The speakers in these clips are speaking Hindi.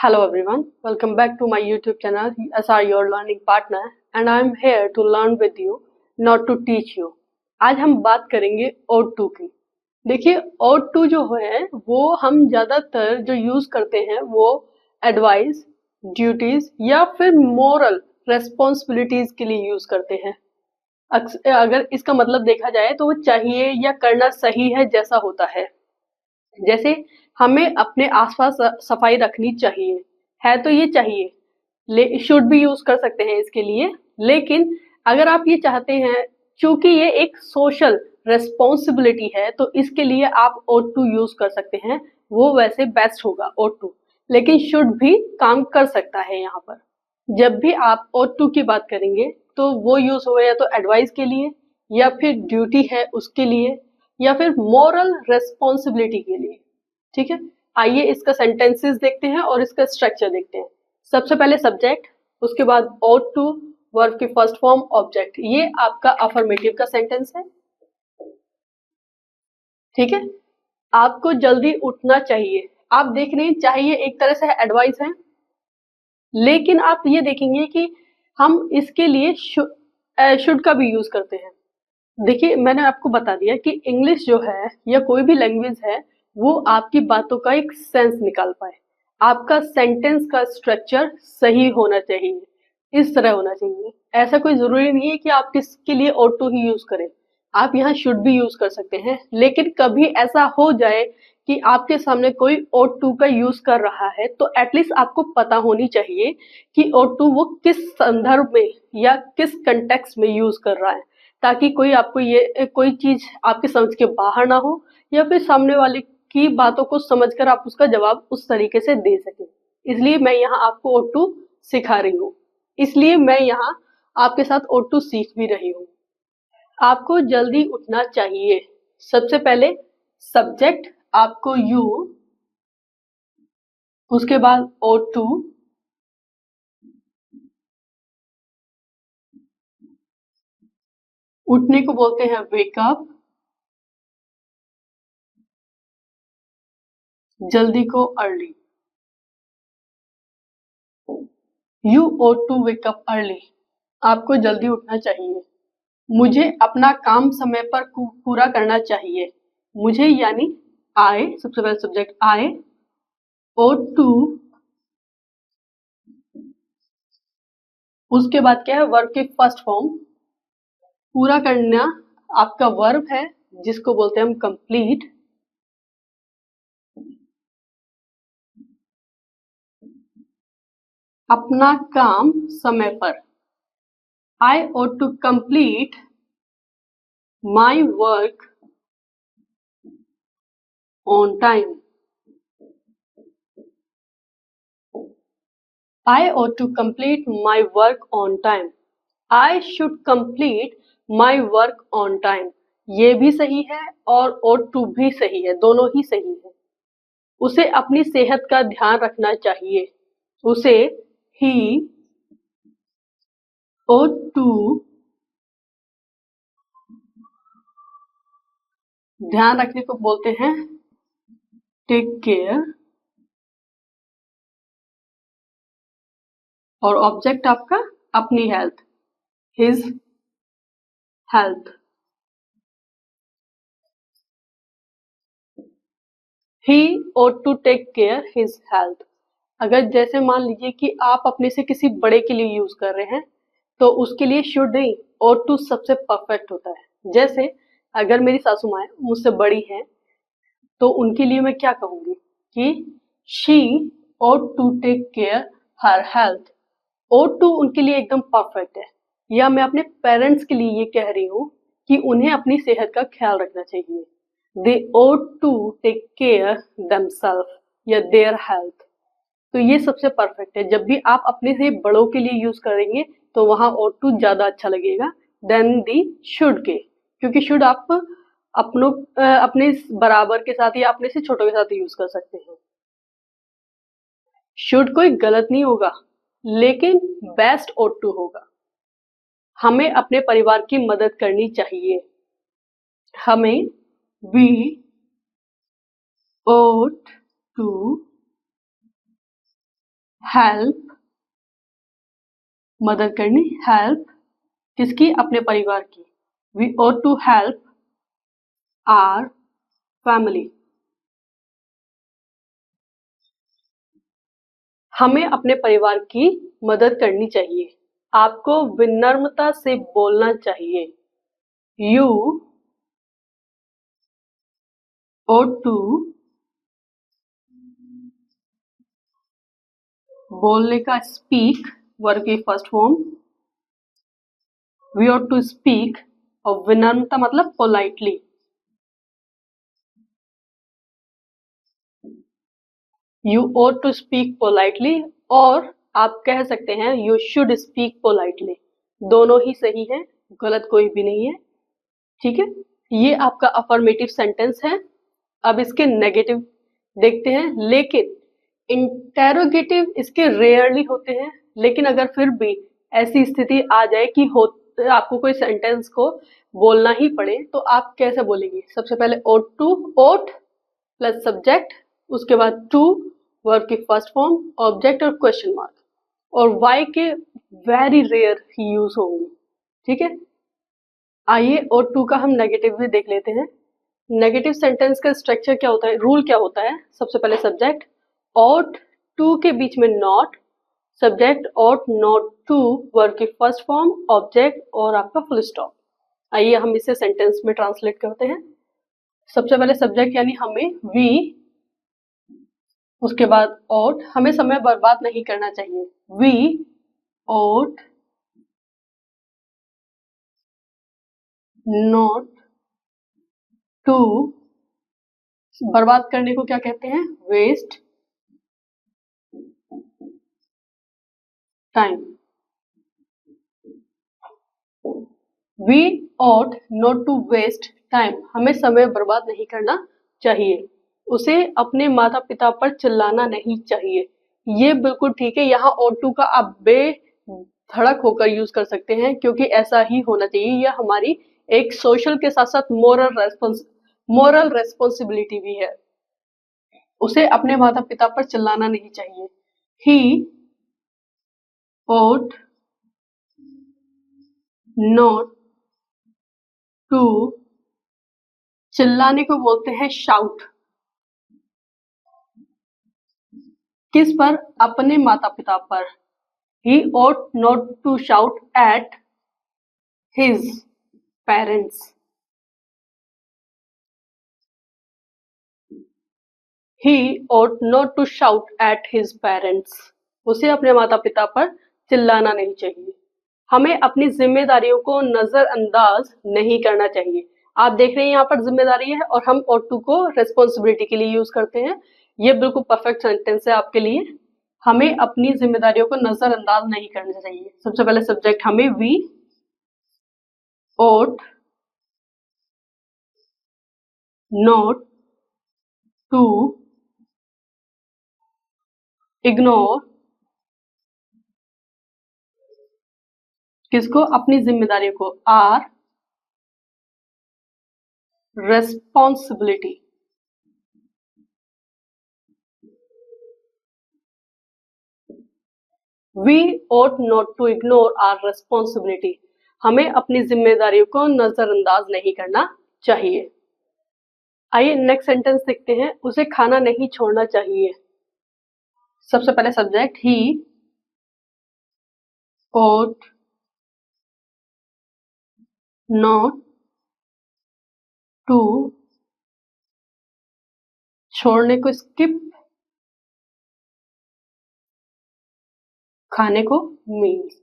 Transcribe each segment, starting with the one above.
Hello everyone, welcome back to my YouTube channel SR Your Learning Partner and I am here to learn with you, not to teach you. आज हम बात करेंगे O2 की। देखिए O2 जो है वो हम ज़्यादातर जो यूज़ करते हैं वो एडवाइस, ड्यूटीज या फिर मोरल रेस्पॉन्सिबिलिटीज के लिए यूज़ करते हैं। अगर इसका मतलब देखा जाए तो वो चाहिए या करना सही है जैसा होता है। जैसे हमें अपने आसपास सफाई रखनी चाहिए, है तो ये चाहिए, शुड भी यूज कर सकते हैं इसके लिए। लेकिन अगर आप ये चाहते हैं, चूंकि ये एक सोशल रेस्पॉन्सिबिलिटी है, तो इसके लिए आप O2 यूज कर सकते हैं। वो वैसे बेस्ट होगा O2, लेकिन शुड भी काम कर सकता है। यहाँ पर जब भी आप O2 की बात करेंगे तो वो यूज होगा या तो एडवाइस के लिए, या फिर ड्यूटी है उसके लिए, या फिर मॉरल रेस्पॉन्सिबिलिटी के लिए। ठीक है, आइए इसका सेंटेंसेस देखते हैं और इसका स्ट्रक्चर देखते हैं। सबसे पहले सब्जेक्ट, उसके बाद O2, वर्ब की फर्स्ट फॉर्म, ऑब्जेक्ट। ये आपका अफर्मेटिव का सेंटेंस है। ठीक है, आपको जल्दी उठना चाहिए। आप देख रहे हैं, चाहिए एक तरह से एडवाइस है, लेकिन आप ये देखेंगे कि हम इसके लिए शुड का भी यूज करते हैं। देखिए मैंने आपको बता दिया कि इंग्लिश जो है या कोई भी लैंग्वेज है वो आपकी बातों का एक सेंस निकाल पाए। आपका सेंटेंस का स्ट्रक्चर सही होना चाहिए, इस तरह होना चाहिए। ऐसा कोई जरूरी नहीं है कि आप किसके लिए O2 ही यूज करें, आप यहाँ शुड भी यूज कर सकते हैं। लेकिन कभी ऐसा हो जाए कि आपके सामने कोई O2 का यूज कर रहा है, तो एटलीस्ट आपको पता होनी चाहिए कि O2 वो किस संदर्भ में या किस कंटेक्स्ट में यूज कर रहा है, ताकि कोई आपको ये कोई चीज आपके समझ के बाहर ना हो, या फिर सामने वाले की बातों को समझकर आप उसका जवाब उस तरीके से दे सकें। इसलिए मैं यहाँ आपको O2 सिखा रही हूँ, इसलिए मैं यहाँ आपके साथ O2 सीख भी रही हूँ। आपको जल्दी उठना चाहिए, सबसे पहले सब्जेक्ट आपको यू, उसके बाद O2, उठने को बोलते हैं वेकअप, जल्दी को early. You ought to wake up early, आपको जल्दी उठना चाहिए। मुझे अपना काम समय पर पूरा करना चाहिए। मुझे यानी I, सबसे पहले सब्जेक्ट I, ought to, उसके बाद क्या है, वर्ब की फर्स्ट फॉर्म। पूरा करना आपका वर्ब है जिसको बोलते हैं हम कंप्लीट। अपना काम समय पर, I ought to complete my work on time. I ought to complete my work on time. I should complete my work on time. ये भी सही है और ought to भी सही है, दोनों ही सही है। उसे अपनी सेहत का ध्यान रखना चाहिए। उसे he ought to ध्यान रखने को बोलते हैं टेक केयर, और ऑब्जेक्ट आपका अपनी health, his health. He ought to take care his health। अगर जैसे मान लीजिए कि आप अपने से किसी बड़े के लिए यूज कर रहे हैं, तो उसके लिए शुड नहीं ought to सबसे परफेक्ट होता है। जैसे अगर मेरी सासू माँ मुझसे बड़ी है, तो उनके लिए मैं क्या कहूंगी कि she ought to take care her health। ought to उनके लिए एकदम परफेक्ट है। या मैं अपने पेरेंट्स के लिए ये कह रही हूँ कि उन्हें अपनी सेहत का ख्याल रखना चाहिए। They ought to take care themselves या their health। तो ये सबसे परफेक्ट है। जब भी आप अपने से बड़ों के लिए यूज करेंगे तो वहां ought to ज्यादा अच्छा लगेगा देन दी should के, क्योंकि should आप अपने बराबर के साथ या अपने से छोटों के साथ यूज कर सकते हैं। शुड कोई गलत नहीं होगा, लेकिन बेस्ट ought to होगा। हमें अपने परिवार की मदद करनी चाहिए। हमें we ought to हेल्प मदद करनी, हेल्प किसकी, अपने परिवार की। We ought to help our family, हमें अपने परिवार की मदद करनी चाहिए। आपको विनम्रता से बोलना चाहिए। यू ought टू, बोलने का स्पीक, वर्ब की first form. We ought to speak, और विनम्रता मतलब politely. You ought to speak politely, और आप कह सकते हैं यू शुड स्पीक पोलाइटली। दोनों ही सही है, गलत कोई भी नहीं है। ठीक है, ये आपका अफर्मेटिव सेंटेंस है। अब इसके नेगेटिव देखते हैं, लेकिन इंटेरोगेटिव इसके रेयरली होते हैं। लेकिन अगर फिर भी ऐसी स्थिति आ जाए कि हो आपको कोई सेंटेंस को बोलना ही पड़े, तो आप कैसे बोलेंगे? सबसे पहले ought to, ought plus subject, उसके बाद टू, वर्ब की फर्स्ट फॉर्म, ऑब्जेक्ट और क्वेश्चन मार्क, और वाई के वेरी रेयर ही यूज होंगे। ठीक है, आइए ought टू का हम नेगेटिव भी देख लेते हैं। नेगेटिव सेंटेंस का स्ट्रक्चर क्या होता है, रूल क्या होता है? सबसे पहले सब्जेक्ट, ought टू के बीच में not, subject ought not to, verb की फर्स्ट फॉर्म, ऑब्जेक्ट और आपका फुल स्टॉप। आइए हम इसे सेंटेंस में ट्रांसलेट करते हैं। सबसे पहले सब्जेक्ट यानी हमें, वी, उसके बाद ought, हमें समय बर्बाद नहीं करना चाहिए। वी ought नॉट टू, बर्बाद करने को क्या कहते हैं? Waste time. We ought not to waste time, हमें समय बर्बाद नहीं करना चाहिए। उसे अपने माता पिता पर चिल्लाना नहीं चाहिए। ये बिल्कुल ठीक है, यहाँ ought टू का आप बेधड़क होकर यूज कर सकते हैं, क्योंकि ऐसा ही होना चाहिए। यह हमारी एक सोशल के साथ साथ मोरल रेस्पॉन्सिबिलिटी भी है। उसे अपने माता पिता पर चिल्लाना नहीं चाहिए। ही ought नॉट टू, चिल्लाने को बोलते हैं शाउट। किस पर? अपने माता पिता पर। ही ought not to shout at his parents. He ought not to shout at his parents. उसे अपने माता पिता पर चिल्लाना नहीं चाहिए। हमें अपनी जिम्मेदारियों को नजरअंदाज नहीं करना चाहिए। आप देख रहे हैं यहाँ पर जिम्मेदारी है, और हम ought to को रेस्पॉन्सिबिलिटी के लिए यूज करते हैं। ये बिल्कुल परफेक्ट सेंटेंस है आपके लिए। हमें अपनी जिम्मेदारियों को नजरअंदाज नहीं करना चाहिए। सबसे पहले सब्जेक्ट हमें, we ought not to ignore, किसको? अपनी जिम्मेदारियों को। Our responsibility, we ought not to ignore our responsibility, हमें अपनी जिम्मेदारियों को नजरअंदाज नहीं करना चाहिए। आइए नेक्स्ट सेंटेंस देखते हैं। उसे खाना नहीं छोड़ना चाहिए। सबसे पहले subject, he ought not to, छोड़ने को स्किप, खाने को means.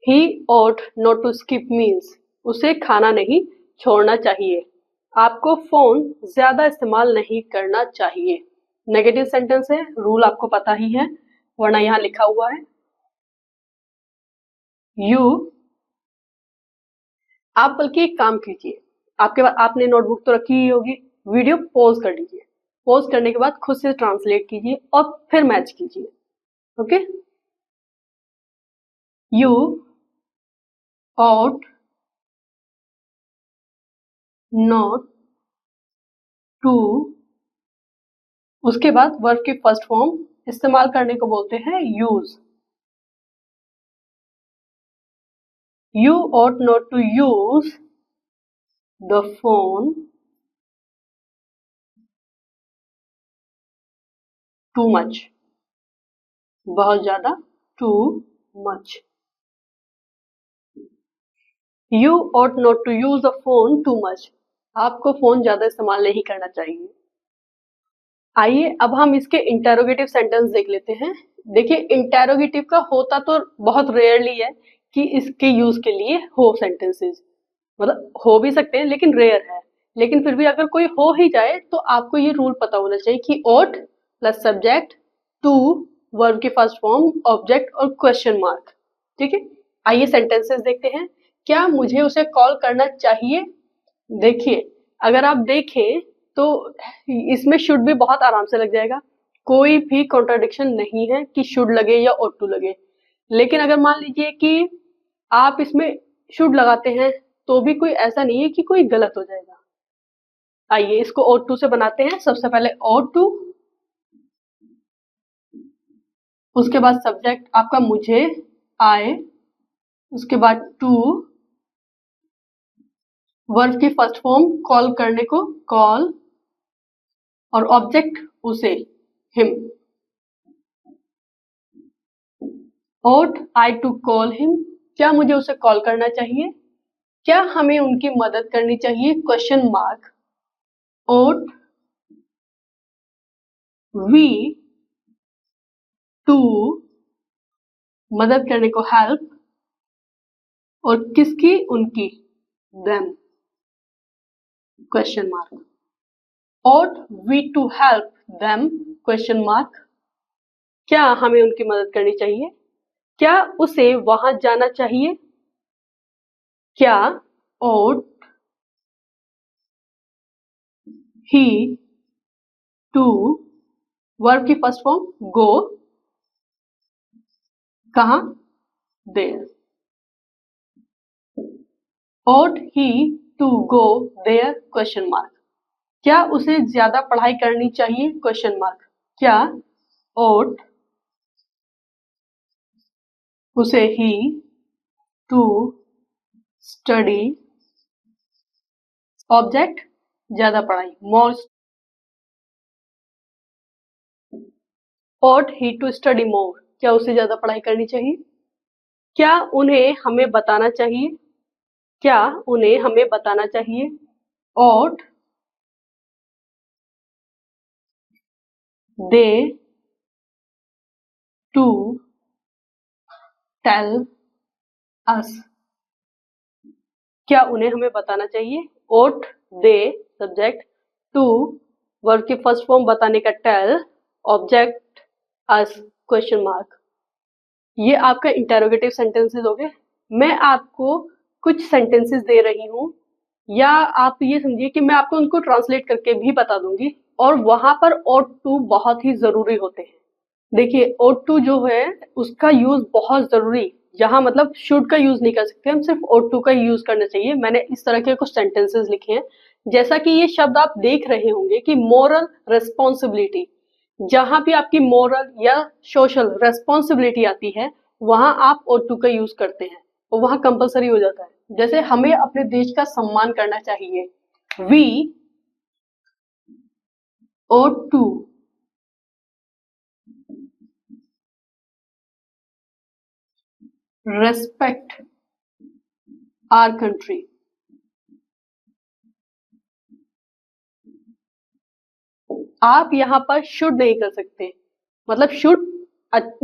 He ought not to skip means, उसे खाना नहीं छोड़ना चाहिए। आपको फोन ज्यादा इस्तेमाल नहीं करना चाहिए। नेगेटिव सेंटेंस है, रूल आपको पता ही है, वरना यहाँ लिखा हुआ है। यू, आप बल्कि एक काम कीजिए, आपके पास आपने नोटबुक तो रखी ही होगी, वीडियो पॉज कर लीजिए। पॉज करने के बाद खुद से ट्रांसलेट कीजिए और फिर मैच कीजिए। Okay, you ought not to, उसके बाद वर्ब की फर्स्ट फॉर्म इस्तेमाल करने को बोलते हैं use. You ought not to use the phone too much, बहुत ज्यादा, too much। You ought not to use the phone too much, आपको फोन ज्यादा इस्तेमाल नहीं करना चाहिए। आइए अब हम इसके इंटेरोगेटिव सेंटेंस देख लेते हैं। देखिए इंटेरोगेटिव का होता तो बहुत रेयरली है कि इसके यूज के लिए हो सेंटेंसेस, मतलब हो भी सकते हैं लेकिन रेयर है। लेकिन फिर भी अगर कोई हो ही जाए तो आपको ये रूल पता होना चाहिए कि ought plus subject to verb की फर्स्ट फॉर्म ऑब्जेक्ट और क्वेश्चन मार्क। ठीक है, आइए सेंटेंसेस देखते हैं। क्या मुझे उसे कॉल करना चाहिए? देखिए अगर आप देखें तो इसमें शुड भी बहुत आराम से लग जाएगा, कोई भी कॉन्ट्राडिक्शन नहीं है कि शुड लगे या ought to लगे। लेकिन अगर मान लीजिए कि आप इसमें शुड लगाते हैं तो भी कोई ऐसा नहीं है कि कोई गलत हो जाएगा। आइए इसको ought to से बनाते हैं। सबसे पहले ought to, उसके बाद सब्जेक्ट आपका मुझे, I, उसके बाद टू, वर्ब की फर्स्ट फॉर्म कॉल करने को कॉल, और ऑब्जेक्ट उसे, him. ought I to call him, क्या मुझे उसे कॉल करना चाहिए? क्या हमें उनकी मदद करनी चाहिए? Question mark. ought we to, मदद करने को हेल्प, और किसकी? उनकी, them, question mark. ought we to help them, question mark. क्या हमें उनकी मदद करनी चाहिए? क्या उसे वहां जाना चाहिए? क्या ought he to, वर्ब की फर्स्ट फॉर्म गो, कहा? there। ought he to go there, question mark. क्या उसे ज्यादा पढ़ाई करनी चाहिए? Question mark. क्या ought उसे ही टू स्टडी, ऑब्जेक्ट ज्यादा पढ़ाई, मोर। ought he to study more, क्या उसे ज्यादा पढ़ाई करनी चाहिए? क्या उन्हें हमें बताना चाहिए? क्या उन्हें हमें बताना चाहिए? ought they to tell us, क्या उन्हें हमें बताना चाहिए? ought they subject, to verb की फर्स्ट फॉर्म बताने का tell, object us, question mark. ये आपका इंटेरोगेटिव सेंटेंसेस हो गए। मैं आपको कुछ सेंटेंसेस दे रही हूँ, या आप ये समझिए कि मैं आपको उनको ट्रांसलेट करके भी बता दूंगी, और वहां पर ought to बहुत ही जरूरी होते हैं। देखिए ought to जो है उसका यूज बहुत जरूरी, यहाँ मतलब शुड का यूज नहीं कर सकते हम, सिर्फ ought to का यूज करना चाहिए। मैंने इस तरह के कुछ सेंटेंसेस लिखे हैं, जैसा कि ये शब्द आप देख रहे होंगे कि मोरल रेस्पॉन्सिबिलिटी, जहां भी आपकी मोरल या सोशल रेस्पॉन्सिबिलिटी आती है वहां आप ought to का यूज करते हैं, और वहां कंपलसरी हो जाता है। जैसे हमें अपने देश का सम्मान करना चाहिए, we ought to respect our country। आप यहाँ पर शुड नहीं कर सकते, मतलब शुड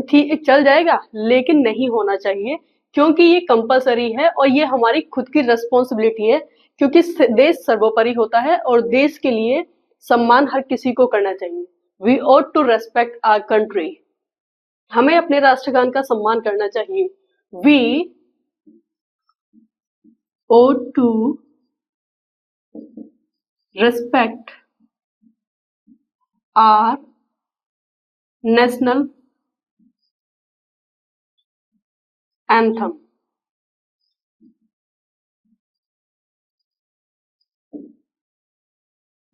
ठीक चल जाएगा लेकिन नहीं होना चाहिए, क्योंकि ये कंपलसरी है और ये हमारी खुद की रेस्पॉन्सिबिलिटी है, क्योंकि देश सर्वोपरि होता है और देश के लिए सम्मान हर किसी को करना चाहिए। We ought to respect our country, हमें अपने राष्ट्रगान का सम्मान करना चाहिए। We ought to respect our national anthem.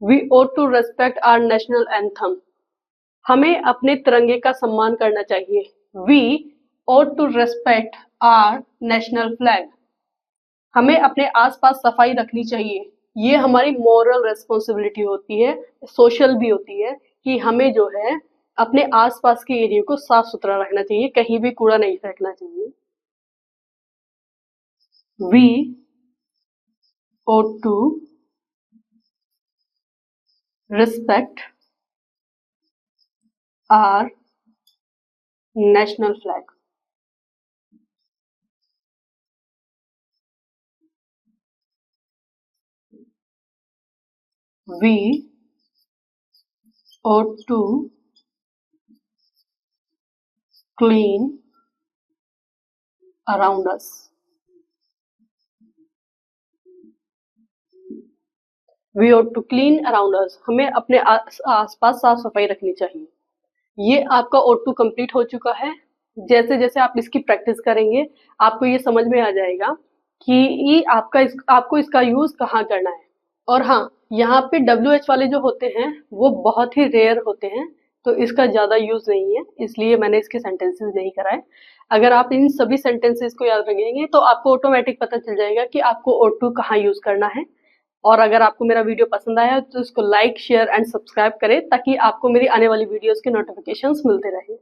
We ought to respect our national anthem, हमें अपने तिरंगे का सम्मान करना चाहिए। We ought to respect our national flag. हमें अपने आसपास सफाई रखनी चाहिए। ये हमारी मॉरल रेस्पॉन्सिबिलिटी होती है, सोशल भी होती है, कि हमें जो है अपने आसपास के एरिया को साफ सुथरा रखना चाहिए, कहीं भी कूड़ा नहीं फेंकना चाहिए। We ought to respect our national flag. We ought to clean around us. We ought to clean around us. हमें अपने आसपास साफ सफाई रखनी चाहिए। ये आपका ought to कंप्लीट हो चुका है। जैसे जैसे आप इसकी प्रैक्टिस करेंगे आपको ये समझ में आ जाएगा कि ये आपको इसका यूज कहाँ करना है। और हाँ, यहाँ पे WH वाले जो होते हैं वो बहुत ही रेयर होते हैं, तो इसका ज़्यादा यूज नहीं है, इसलिए मैंने इसके सेंटेंसेस नहीं कराए। अगर आप इन सभी सेंटेंसेस को याद रखेंगे तो आपको ऑटोमेटिक पता चल जाएगा कि आपको ought to कहाँ यूज करना है। और अगर आपको मेरा वीडियो पसंद आया तो इसको लाइक, शेयर एंड सब्सक्राइब करें ताकि आपको मेरी आने वाली वीडियोस के नोटिफिकेशंस मिलते रहें।